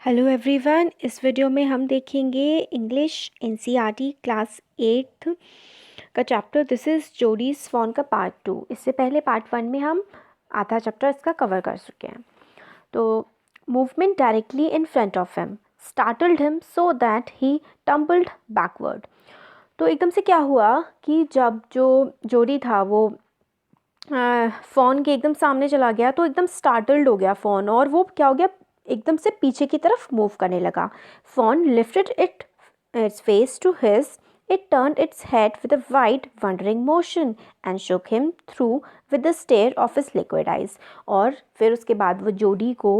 Hello everyone, इस video में हम देखेंगे इंग्लिश एनसीईआरटी क्लास 8th का चैप्टर दिस इज़ जोडीज़ फ़ोन का पार्ट 2। इससे पहले पार्ट 1 में हम आधा चैप्टर इसका कवर कर चुके हैं। तो movement directly in front of him startled him so that he tumbled backward. तो एकदम से क्या हुआ कि जब जो जोडी था वो फ़ोन के एकदम सामने चला गया तो एकदम स्टार्टल्ड हो गया फ़ोन, और वो क्या हो गया, एकदम से पीछे की तरफ मूव करने लगा। Fawn lifted its face to his, it turned its head with a wide wondering motion and shook him through with the stare of his liquid eyes। और फिर उसके बाद वो जोडी को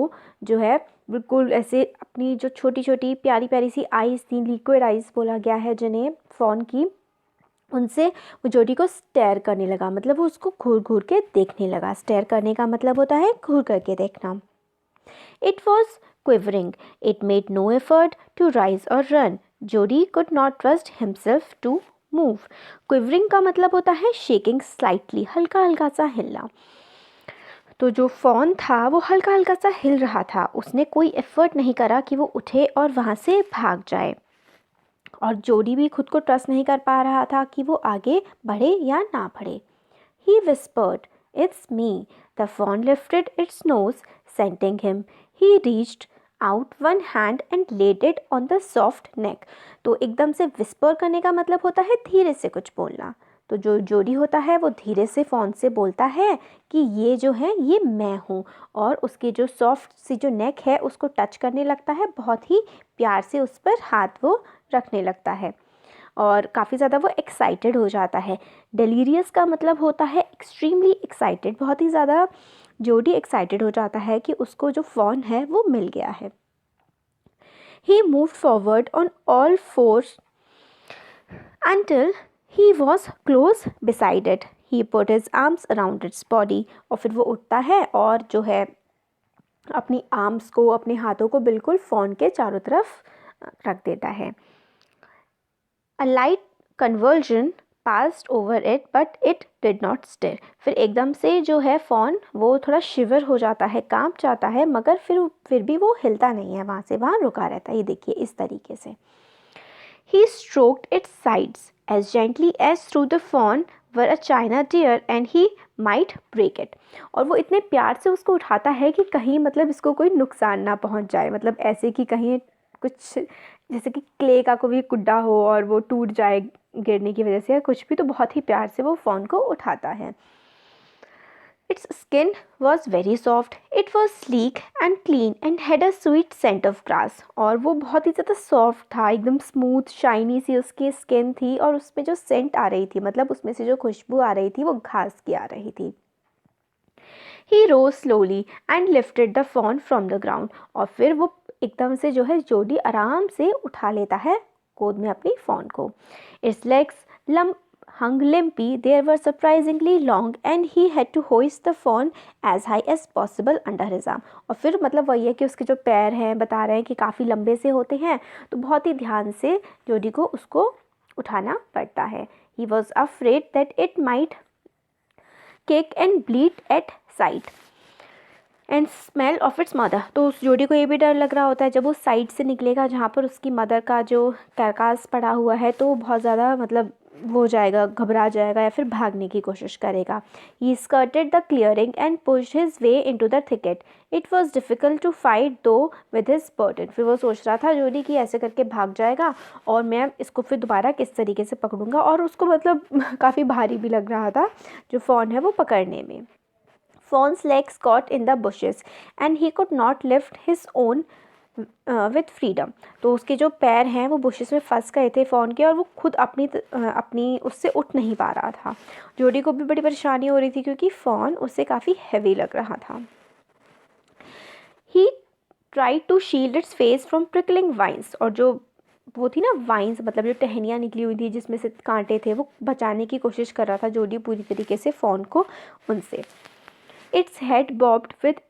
जो है बिल्कुल ऐसे अपनी जो छोटी छोटी प्यारी प्यारी सी आइज़ थी, लिक्विड आइज़ बोला गया है जिन्हें फ़ोन की, उनसे वो जोडी को स्टेयर करने लगा। मतलब वो उसको घूर घूर के देखने लगा। स्टेयर करने का मतलब होता है घूर करके देखना। It was quivering, it made no effort to rise और run, Jody could not trust himself to move. Quivering का मतलब होता है शेकिंग स्लाइटली, हल्का हल्का सा हिलना। तो जो फ़ोन था वो हल्का हल्का सा हिल रहा था। उसने कोई एफर्ट नहीं करा कि वो उठे और वहाँ से भाग जाए, और जोडी भी खुद को ट्रस्ट नहीं कर पा रहा था कि वो आगे बढ़े या ना बढ़े। He whispered, "It's me." The fawn lifted its nose, scenting him. He reached out one hand and laid it on the soft neck. तो एकदम से विस्पर करने का मतलब होता है धीरे से कुछ बोलना। तो जो जोडी होता है वो धीरे से फ़ोन से बोलता है कि ये जो है ये मैं हूँ, और उसकी जो सॉफ्ट सी जो नेक है उसको टच करने लगता है, बहुत ही प्यार से उस पर हाथ वो रखने लगता है, और काफ़ी ज़्यादा वो एक्साइटेड हो जाता है। डेलीरियस का मतलब होता है एक्सट्रीमली एक्साइटेड, बहुत ही ज़्यादा जोडी एक्साइटेड हो जाता है कि उसको जो फ़ोन है वो मिल गया है। ही moved forward on all force until he was close beside it. He put his arms around its body, और फिर वो उठता है और जो है अपनी आर्म्स को, अपने हाथों को बिल्कुल फ़ोन के चारों तरफ रख देता है। A light convulsion passed over it, but it did not stir. फिर एकदम से जो है फ़ोन वो थोड़ा शिवर हो जाता है, कांप जाता है, मगर फिर भी वो हिलता नहीं है, वहाँ से वहाँ रुका रहता है। ये देखिए इस तरीके से। He stroked its sides as gently as through the fawn were a china deer and he might break it। और वो इतने प्यार से उसको उठाता है कि कहीं मतलब इसको कोई नुकसान ना पहुंच जाए, मतलब ऐसे कि कहीं कुछ जैसे कि क्ले का कोई गुड्डा हो और वो टूट जाए गिरने की वजह से या कुछ भी, तो बहुत ही प्यार से वो फ़ोन को उठाता है। Its skin was very soft, it was sleek and clean and had a sweet scent of grass। और वो बहुत ही ज़्यादा सॉफ्ट था, एकदम स्मूथ शाइनी सी उसकी स्किन थी, और उसमें जो सेंट आ रही थी, मतलब उसमें से जो खुशबू आ रही थी वो घास की आ रही थी। He rose slowly and lifted the fawn from the ground। और फिर वो एकदम से जो है जोडी आराम से उठा लेता है गोद में अपनी फ़ोन को। Its legs hung limpy, they were surprisingly long and he had to hoist the fawn as high as possible under his arm। और फिर मतलब वही है कि उसके जो पैर हैं बता रहे हैं कि काफ़ी लंबे से होते हैं, तो बहुत ही ध्यान से जोडी को उसको उठाना पड़ता है। He was afraid that it might kick and bleed at sight and smell of its mother. तो उस जोडी को ये भी डर लग रहा होता है जब वो साइड से निकलेगा जहाँ पर उसकी मदर का जो कैरकास पड़ा हुआ है, तो बहुत ज़्यादा मतलब वो जाएगा, घबरा जाएगा या फिर भागने की कोशिश करेगा। ही स्कर्टेड the clearing and pushed his way into the thicket, it was difficult to fight दो विद हिज बर्डन। फिर वो सोच रहा था जोडी कि ऐसे करके भाग जाएगा और मैं इसको फिर दोबारा किस तरीके से पकड़ूंगा, और उसको मतलब काफ़ी भारी भी लग रहा था जो फ़ोन है वो पकड़ने में। Fawn's legs caught in the bushes and he could not lift his own with freedom। तो उसके जो पैर हैं वो बुशेस में फंस गए थे फ़ोन के, और वो खुद अपनी उससे उठ नहीं पा रहा था। जोडी को भी बड़ी परेशानी हो रही थी क्योंकि फ़ोन उससे काफ़ी हैवी लग रहा था। He tried to shield its face from prickling vines। और जो वो थी ना वाइन्स, मतलब जो टहनियाँ निकली हुई थी जिसमें से कांटे थे, वो बचाने की कोशिश कर रहा था जोडी पूरी तरीके से फ़ोन को उनसे। Its head bobbed with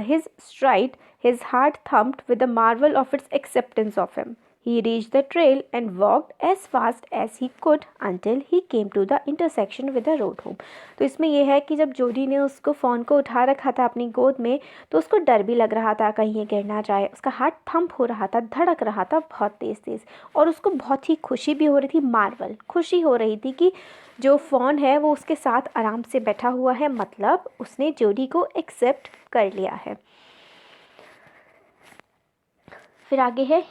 his stride, his heart thumped with the marvel of its acceptance of him। He reached the trail and walked as fast as he could until he came to the intersection with the road home. तो इसमें यह है कि जब जोडी ने उसको phone को उठा रखा था अपनी गोद में, तो उसको डर भी लग रहा था कहीं ये गिर ना जाए। उसका हार्ट थंप हो रहा था, धड़क रहा था बहुत तेज़ तेज़, और उसको बहुत ही खुशी भी हो रही थी, मार्वल खुशी हो रही थी कि जो फ़ोन है वो उसके साथ आराम से बैठा हुआ है, मतलब उसने जोडी को एक्सेप्ट कर लिया है। फिर आगे है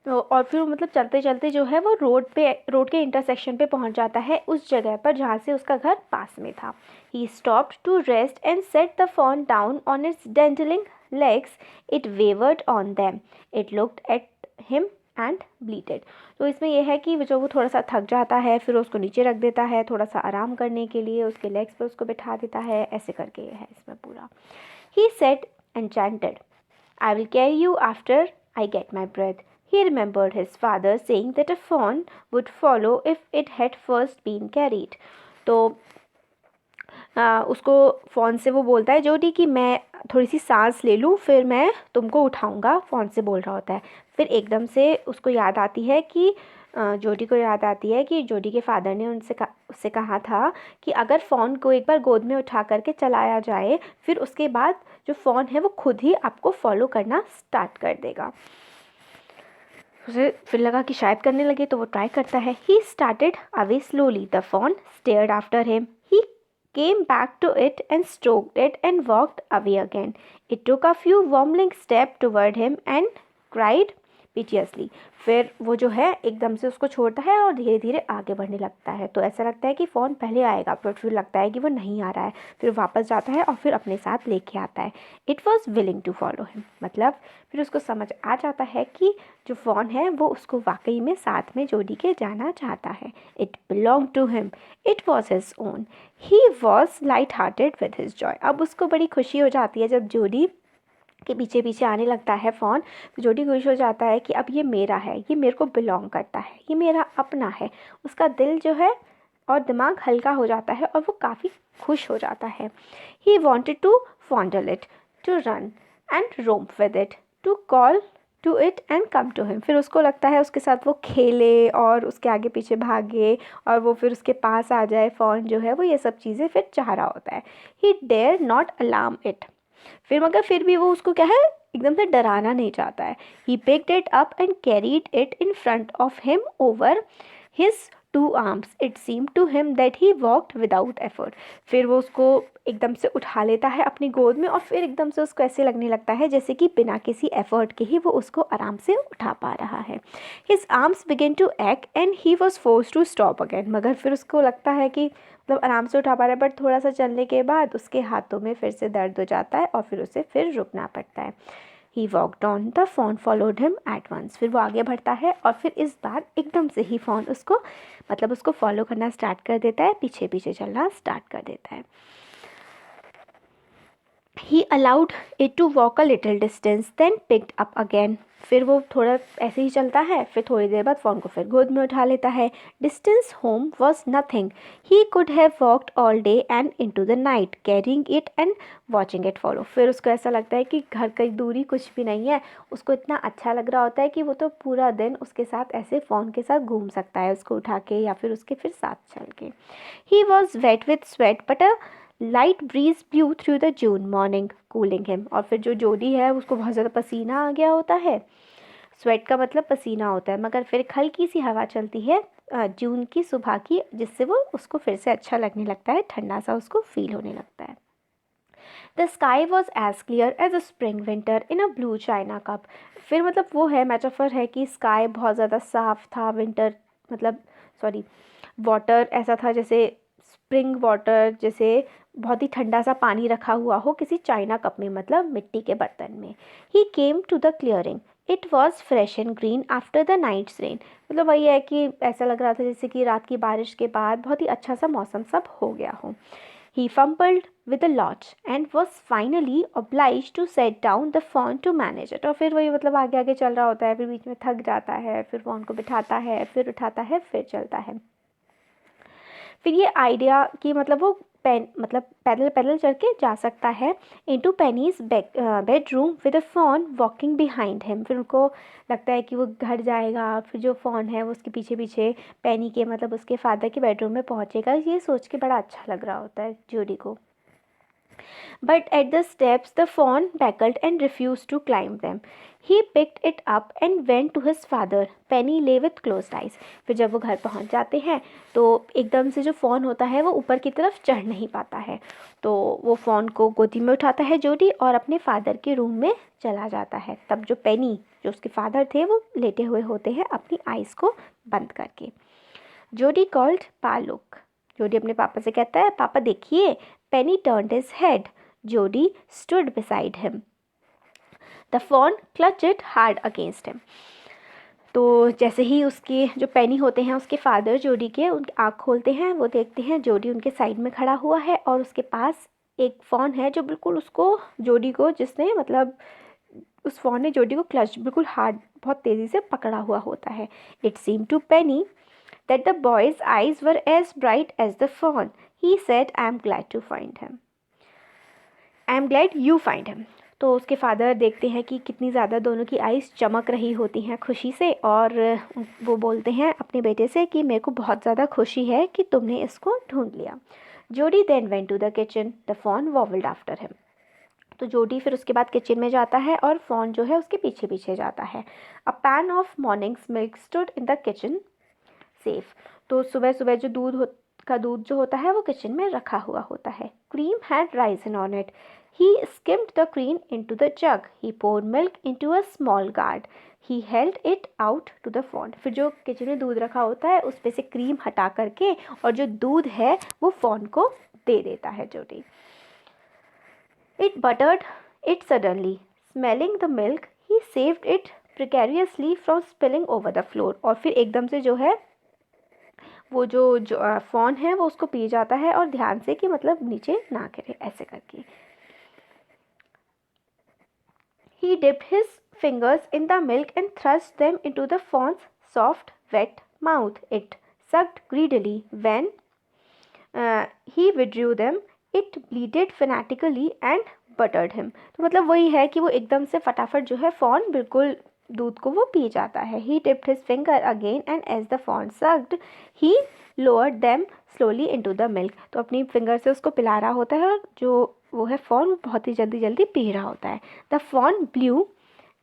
और फिर मतलब चलते चलते जो है वो रोड के इंटरसेक्शन पे पहुंच जाता है, उस जगह पर जहाँ से उसका घर पास में था। He stopped to rest and set the phone down on it's डेंटलिंग legs. It wayward on them. It looked at him and ब्लीटेड। तो इसमें यह है कि जो वो थोड़ा सा थक जाता है, फिर उसको नीचे रख देता है थोड़ा सा आराम करने के लिए, उसके लेग्स पे उसको बिठा देता है, ऐसे करके यह है इसमें पूरा। He said enchanted, I will carry you after I get my breath. He remembered his father saying that a fawn would follow if it had first been carried. तो उसको फ़ोन से वो बोलता है जोडी कि मैं थोड़ी सी सांस ले लूँ फिर मैं तुमको उठाऊँगा, फ़ोन से बोल रहा होता है। फिर एकदम से उसको याद आती है कि जोडी को याद आती है कि जोडी के फादर ने उससे कहा था कि अगर फ़ोन को एक बार गोद में उठा करके चलाया जाए, फिर उसके बाद जो फ़ोन है वो खुद ही आपको फॉलो करना स्टार्ट कर देगा। उसे फिर लगा कि शायद करने लगे, तो वो ट्राई करता है। He started away slowly. The phone stared after him. He came back to it and stroked it and walked away again. It took a few wobbling steps toward him and cried piteously. फिर वो जो है एकदम से उसको छोड़ता है और धीरे धीरे आगे बढ़ने लगता है। तो ऐसा लगता है कि फ़ोन पहले आएगा, बट फिर लगता है कि वो नहीं आ रहा है। फिर वापस जाता है और फिर अपने साथ लेके आता है। It was willing to follow him. मतलब फिर उसको समझ आ जाता है कि जो फ़ोन है वो उसको वाकई में साथ में जोडी के जाना चाहता है। It belong to him. It was his own. He was light hearted with his joy. अब उसको बड़ी खुशी हो जाती है जब जोडी के पीछे पीछे आने लगता है फ़ोन, तो जोडी खुश हो जाता है कि अब ये मेरा है, ये मेरे को बिलोंग करता है, ये मेरा अपना है। उसका दिल जो है और दिमाग हल्का हो जाता है और वो काफ़ी खुश हो जाता है। He wanted to फॉन्डल it, to run and Rome with it, to call to it and come to him. फिर उसको लगता है उसके साथ वो खेले और उसके आगे पीछे भागे और वो फिर उसके पास आ जाए। फ़ोन जो है वो ये सब चीज़ें फिर चाह रहा होता है। He dare not alarm it. फिर मगर फिर भी वो उसको क्या है एकदम से डराना नहीं चाहता है। He picked it up and carried it in front of him over his two arms. It seem to him that he walked without effort. फिर वो उसको एकदम से उठा लेता है अपनी गोद में और फिर एकदम से उसको ऐसे लगने लगता है जैसे कि बिना किसी एफर्ट के ही वो उसको आराम से उठा पा रहा है। His arms begin to act and he was force to stop again. मगर फिर उसको लगता है कि मतलब आराम से उठा पा रहा है, बट थोड़ा सा चलने के बाद उसके हाथों में फिर से दर्द हो जाता है और फिर उसे फिर रुकना पड़ता है। He walked on. The fawn followed him at once. फिर वो आगे बढ़ता है और फिर इस बार एकदम से ही फ़ोन उसको मतलब उसको फॉलो करना स्टार्ट कर देता है, पीछे पीछे चलना स्टार्ट कर देता है। He allowed it to walk a little distance, then picked up again. फिर वो थोड़ा ऐसे ही चलता है, फिर थोड़ी देर बाद फ़ोन को फिर गोद में उठा लेता है। Distance home was nothing. He could have walked all day and into the night, carrying it and watching it follow. फिर उसको ऐसा लगता है कि घर की दूरी कुछ भी नहीं है। उसको इतना अच्छा लग रहा होता है कि वो तो पूरा दिन उसके साथ ऐसे फ़ोन के साथ घूम सकता है, उसको उठा के या फिर उसके फिर साथ चल के। He was wet with sweat, but a light breeze blew through the June morning, cooling him. और फिर जो जोडी है उसको बहुत ज़्यादा पसीना आ गया होता है। स्वेट का मतलब पसीना होता है, मगर फिर एक हल्की सी हवा चलती है जून की सुबह की, जिससे वो उसको फिर से अच्छा लगने लगता है, ठंडा सा उसको फील होने लगता है। The sky was as clear as a spring winter in a blue china cup. फिर मतलब वो है मेटाफर है कि स्काई बहुत ज़्यादा साफ था, विंटर मतलब वाटर ऐसा था जैसे स्प्रिंग वाटर, जैसे बहुत ही ठंडा सा पानी रखा हुआ हो किसी चाइना कप में, मतलब मिट्टी के बर्तन में। ही came to the clearing. It was fresh and green after the nights rain. मतलब वही है कि ऐसा लग रहा था जैसे कि रात की बारिश के बाद बहुत ही अच्छा सा मौसम सब हो गया हो। He fumbled with the lodge and was finally obliged to set down the phone to manage it. और फिर वही मतलब आगे आगे चल रहा होता है, फिर बीच में थक जाता है, फिर फ़ोन को बिठाता है, फिर उठाता है, फिर चलता है। फिर ये आइडिया कि मतलब वो मतलब पैदल पैदल चल के जा सकता है into Penny's bedroom with a fawn walking behind him. फिर उनको लगता है कि वो घर जाएगा, फिर जो फॉन है वो उसके पीछे पीछे पेनी के मतलब उसके फादर के बेडरूम में पहुंचेगा। ये सोच के बड़ा अच्छा लग रहा होता है जोडी को। But at the steps the fawn backled and refused to climb them. He picked it up and went to his father. Penny lay with closed eyes. फिर जब वो घर पहुंच जाते हैं तो एकदम से जो फ़ॉन होता है वो ऊपर की तरफ चढ़ नहीं पाता है, तो वो फ़ॉन को गोदी में उठाता है जोडी और अपने फादर के रूम में चला जाता है। तब जो पेनी जो उसके फादर थे वो लेटे हुए होते हैं अपनी आइज़ को बंद करके। जोडी कॉल्ड पा लुक। जोडी अपने पापा से कहता है, पापा देखिए। पेनी turned his head. Jody stood beside him. The fawn clutched hard against him. तो जैसे ही उसके जो पेनी होते हैं उसके फादर जोडी के उनकी आँख खोलते हैं, वो देखते हैं जोडी उनके साइड में खड़ा हुआ है और उसके पास एक फॉन है जो बिल्कुल उसको जोडी को जिसने मतलब उस फॉन ने जोडी को क्लच बिल्कुल हार्ड बहुत तेज़ी से पकड़ा हुआ होता है। It seem to Penny that the boy's eyes were as bright as the fawn. He said, I am glad to find him. I am glad you find him. तो उसके फादर देखते हैं कि कितनी ज़्यादा दोनों की आइज़ चमक रही होती हैं खुशी से, और वो बोलते हैं अपने बेटे से कि मेरे को बहुत ज़्यादा खुशी है कि तुमने इसको ढूंढ लिया। जोडी then went to the kitchen. The fawn वॉवल्ड after him. तो जोडी फिर उसके बाद किचन में जाता है और फॉन जो है उसके पीछे पीछे जाता है। अ pan of mornings milk stood in the kitchen safe. तो सुबह सुबह जो दूध जो होता है वो किचन में रखा हुआ होता है। Cream had Ryzen on it. He skimmed the cream into the jug. He poured milk into a small gourd. He held it out to the fawn. फिर जो किचन में दूध रखा होता है उस पे से क्रीम हटा करके और जो दूध है वो फॉन को दे देता है जोडी. It buttered it suddenly. Smelling the milk, he saved it precariously from spilling over the floor. और फिर एकदम से जो है वो जो फॉन है वो उसको पी जाता है और ध्यान से कि मतलब नीचे ना गिरे ऐसे करके. He dipped his fingers in the milk and thrust them into the fawn's soft, wet mouth. It sucked greedily. When he withdrew them, it bleated fanatically and buttered him. तो मतलब वही है कि वो एकदम से फटाफट जो है फॉन बिल्कुल दूध को वो पी जाता है. He dipped his finger again and as the fawn sucked, he lowered them slowly into the milk. तो अपनी फिंगर से उसको पिला रहा होता है और जो वो है फॉन वो बहुत ही जल्दी जल्दी पी रहा होता है. The fawn blew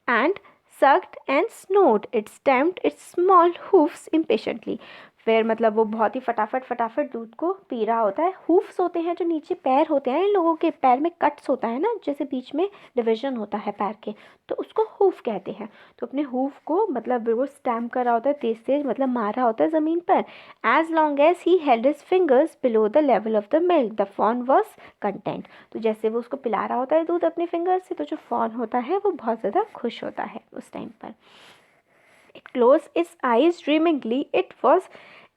and sucked and snored. It stamped its small hoofs impatiently. फिर मतलब वो बहुत ही फटाफट दूध को पी रहा होता है. हूफ्स होते हैं जो नीचे पैर होते हैं, इन लोगों के पैर में कट्स होता है ना, जैसे बीच में डिवीजन होता है पैर के, तो उसको हूफ कहते हैं. तो अपने हूफ को मतलब बिल्कुल स्टैम्प कर रहा होता है, तेज तेज मतलब मार रहा होता है ज़मीन पर. As long as he held his fingers below the level of the milk the fawn was content. तो जैसे वो उसको पिला रहा होता है दूध अपने फिंगर से, तो जो फॉन होता है वो बहुत ज़्यादा खुश होता है उस टाइम पर. It closed its eyes dreamingly. It was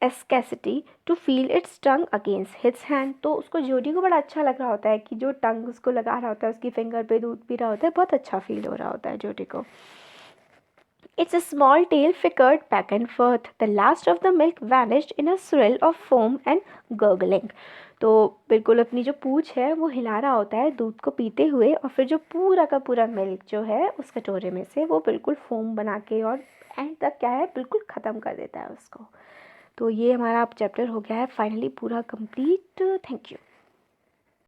escasity to feel its tongue against his hand. तो उसको जोडी को बड़ा अच्छा लग रहा होता है कि जो टंग उसको लगा रहा होता है उसकी फिंगर पे दूध पी रहा होता है, बहुत अच्छा फील हो रहा होता है जोडी को. Its small tail flickered back and forth. The last of the milk vanished in a swirl of foam and gurgling. तो बिल्कुल अपनी जो पूँछ है वो हिला रहा होता है दूध को पीते हुए, और फिर जो पूरा का पूरा मिल्क जो है उस कटोरे में से वो बिल्कुल फोम बना के और एंड तक क्या है बिल्कुल ख़त्म कर देता है उसको. तो ये हमारा अब चैप्टर हो गया है फाइनली पूरा कंप्लीट. Thank you.